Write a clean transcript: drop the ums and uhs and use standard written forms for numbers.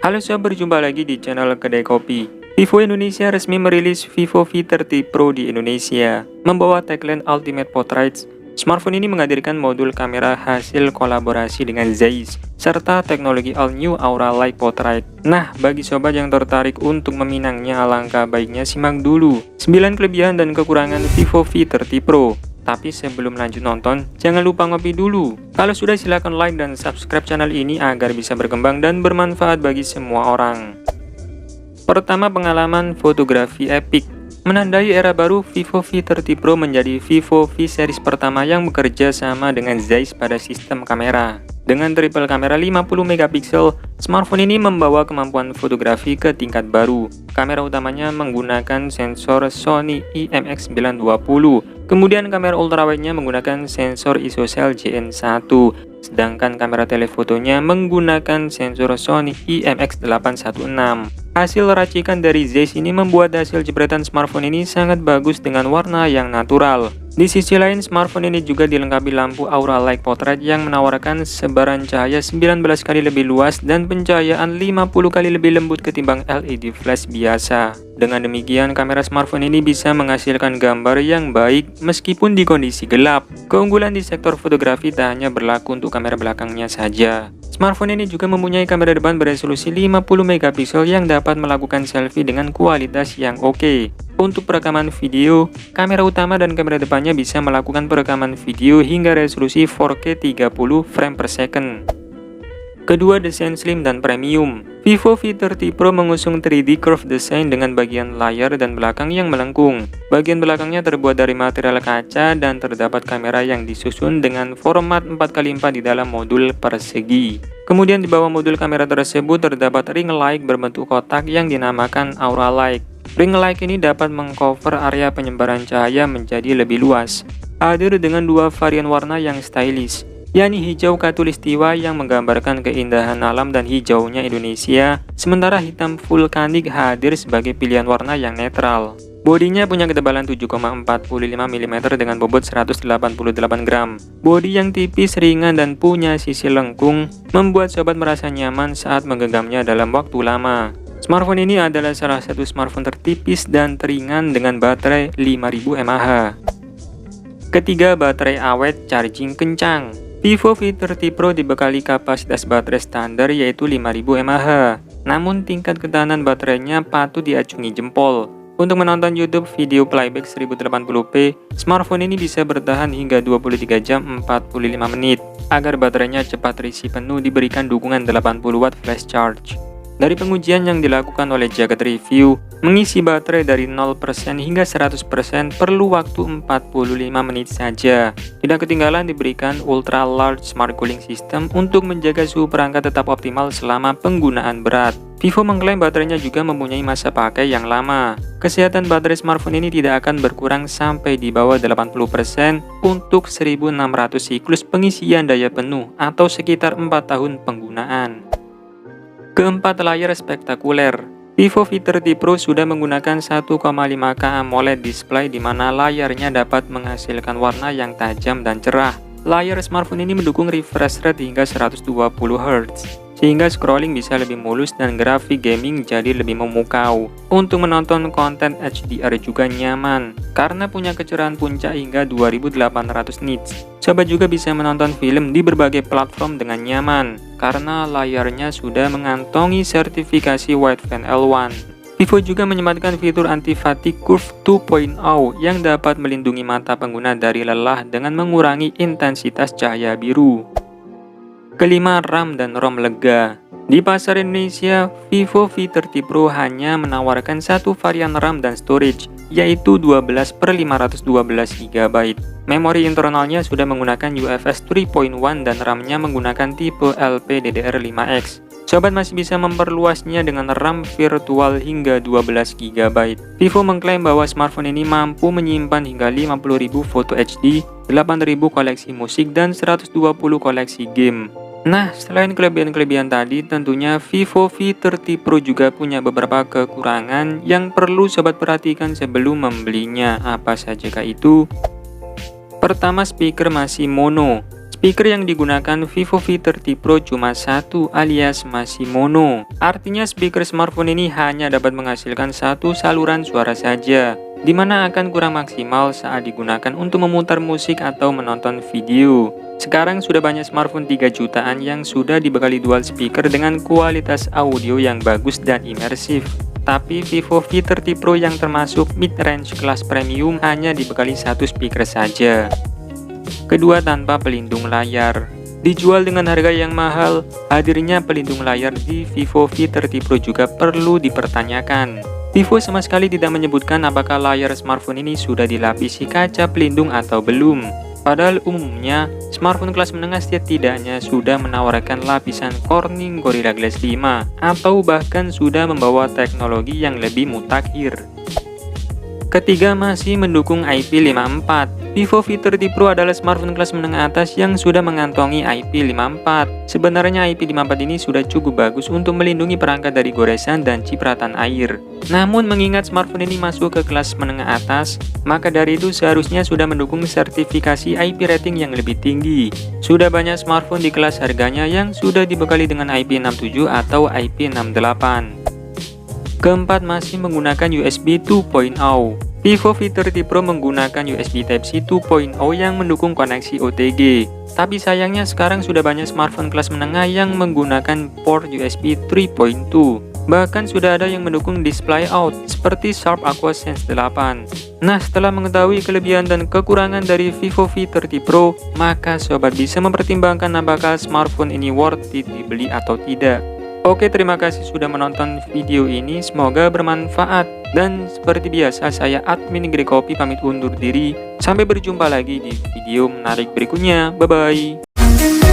Halo sob, berjumpa lagi di channel Kedai Kopi. Vivo Indonesia resmi merilis Vivo V30 Pro di Indonesia. Membawa tagline Ultimate Portraits, smartphone ini menghadirkan modul kamera hasil kolaborasi dengan Zeiss, serta teknologi all new Aura Light Portrait. Nah, bagi sobat yang tertarik untuk meminangnya, alangkah baiknya simak dulu 9 kelebihan dan kekurangan Vivo V30 Pro. Tapi sebelum lanjut nonton, jangan lupa ngopi dulu. Kalau sudah, silahkan like dan subscribe channel ini agar bisa berkembang dan bermanfaat bagi semua orang. Pertama, pengalaman fotografi epic. Menandai era baru, Vivo V30 Pro menjadi Vivo V series pertama yang bekerja sama dengan Zeiss pada sistem kamera. Dengan triple kamera 50 megapiksel, smartphone ini membawa kemampuan fotografi ke tingkat baru. Kamera utamanya menggunakan sensor Sony IMX920, kemudian kamera ultrawide-nya menggunakan sensor ISOCELL JN1, sedangkan kamera telefotonya menggunakan sensor Sony IMX816. Hasil racikan dari Zeiss ini membuat hasil jepretan smartphone ini sangat bagus dengan warna yang natural. Di sisi lain, smartphone ini juga dilengkapi lampu Aura Light Portrait yang menawarkan sebaran cahaya 19 kali lebih luas dan pencahayaan 50 kali lebih lembut ketimbang LED flash biasa. Dengan demikian, kamera smartphone ini bisa menghasilkan gambar yang baik meskipun di kondisi gelap. Keunggulan di sektor fotografi tak hanya berlaku untuk kamera belakangnya saja. Smartphone ini juga mempunyai kamera depan beresolusi 50 megapiksel yang dapat melakukan selfie dengan kualitas yang oke. Untuk perekaman video, kamera utama dan kamera depannya bisa melakukan perekaman video hingga resolusi 4K 30 frame per second. Kedua, desain slim dan premium. Vivo V30 Pro mengusung 3D curve design dengan bagian layar dan belakang yang melengkung. Bagian belakangnya terbuat dari material kaca dan terdapat kamera yang disusun dengan format 4x4 di dalam modul persegi. Kemudian di bawah modul kamera tersebut terdapat ring light berbentuk kotak yang dinamakan Aura Light. Ring light ini dapat mengcover area penyebaran cahaya menjadi lebih luas. Hadir dengan dua varian warna yang stylish, yakni hijau khatulistiwa yang menggambarkan keindahan alam dan hijaunya Indonesia, sementara hitam vulkanik hadir sebagai pilihan warna yang netral. Bodinya punya ketebalan 7,45 mm dengan bobot 188 gram. Bodi yang tipis, ringan, dan punya sisi lengkung membuat sobat merasa nyaman saat menggenggamnya dalam waktu lama. Smartphone ini adalah salah satu smartphone tertipis dan teringan dengan baterai 5000 mAh. Ketiga, baterai awet charging kencang. Vivo V30 Pro dibekali kapasitas baterai standar yaitu 5000 mAh. Namun tingkat ketahanan baterainya patut diacungi jempol. Untuk menonton YouTube video playback 1080p, smartphone ini bisa bertahan hingga 23 jam 45 menit. Agar baterainya cepat terisi penuh, diberikan dukungan 80 watt flash charge. Dari pengujian yang dilakukan oleh Jagat Review, mengisi baterai dari 0% hingga 100% perlu waktu 45 menit saja. Tidak ketinggalan diberikan Ultra Large Smart Cooling System untuk menjaga suhu perangkat tetap optimal selama penggunaan berat. Vivo mengklaim baterainya juga mempunyai masa pakai yang lama. Kesehatan baterai smartphone ini tidak akan berkurang sampai di bawah 80% untuk 1600 siklus pengisian daya penuh atau sekitar 4 tahun penggunaan. Keempat, layar spektakuler. Vivo V30 Pro sudah menggunakan 1,5K AMOLED display di mana layarnya dapat menghasilkan warna yang tajam dan cerah. Layar smartphone ini mendukung refresh rate hingga 120 Hz, sehingga scrolling bisa lebih mulus dan grafik gaming jadi lebih memukau. Untuk menonton konten HDR juga nyaman, karena punya kecerahan puncak hingga 2800 nits. Sobat juga bisa menonton film di berbagai platform dengan nyaman, karena layarnya sudah mengantongi sertifikasi Wideview L1. Vivo juga menyematkan fitur anti-fatigue curve 2.0 yang dapat melindungi mata pengguna dari lelah dengan mengurangi intensitas cahaya biru. Kelima, RAM dan ROM lega. Di pasar Indonesia, Vivo V30 Pro hanya menawarkan satu varian RAM dan storage, yaitu 12/512 GB. Memori internalnya sudah menggunakan UFS 3.1 dan RAM-nya menggunakan tipe LPDDR5X. Sobat masih bisa memperluasnya dengan RAM virtual hingga 12 GB. Vivo mengklaim bahwa smartphone ini mampu menyimpan hingga 50.000 foto HD, 8.000 koleksi musik, dan 120 koleksi game. Nah, selain kelebihan-kelebihan tadi, tentunya Vivo V30 Pro juga punya beberapa kekurangan yang perlu sobat perhatikan sebelum membelinya. Apa saja itu? Pertama, speaker masih mono. Speaker yang digunakan Vivo V30 Pro cuma satu alias masih mono. Artinya speaker smartphone ini hanya dapat menghasilkan satu saluran suara saja, di mana akan kurang maksimal saat digunakan untuk memutar musik atau menonton video. Sekarang sudah banyak smartphone 3 jutaan yang sudah dibekali dual speaker dengan kualitas audio yang bagus dan imersif. Tapi Vivo V30 Pro yang termasuk mid-range kelas premium hanya dibekali satu speaker saja. Kedua, tanpa pelindung layar. Dijual dengan harga yang mahal, hadirnya pelindung layar di Vivo V30 Pro juga perlu dipertanyakan. Vivo sama sekali tidak menyebutkan apakah layar smartphone ini sudah dilapisi kaca pelindung atau belum. Padahal umumnya, smartphone kelas menengah setidaknya sudah menawarkan lapisan Corning Gorilla Glass 5 atau bahkan sudah membawa teknologi yang lebih mutakhir. Ketiga, masih mendukung IP54. Vivo V30 Pro adalah smartphone kelas menengah atas yang sudah mengantongi IP54. Sebenarnya IP54 ini sudah cukup bagus untuk melindungi perangkat dari goresan dan cipratan air. Namun mengingat smartphone ini masuk ke kelas menengah atas, maka dari itu seharusnya sudah mendukung sertifikasi IP rating yang lebih tinggi. Sudah banyak smartphone di kelas harganya yang sudah dibekali dengan IP67 atau IP68. Keempat, masih menggunakan USB 2.0. Vivo V30 Pro menggunakan USB Type-C 2.0 yang mendukung koneksi OTG. Tapi sayangnya sekarang sudah banyak smartphone kelas menengah yang menggunakan port USB 3.2. Bahkan sudah ada yang mendukung display out seperti Sharp Aqua Sense 8. Nah, setelah mengetahui kelebihan dan kekurangan dari Vivo V30 Pro, maka sobat bisa mempertimbangkan apakah smartphone ini worth it dibeli atau tidak. Oke, terima kasih sudah menonton video ini, semoga bermanfaat. Dan seperti biasa, saya admin Grekopi pamit undur diri. Sampai berjumpa lagi di video menarik berikutnya. Bye-bye.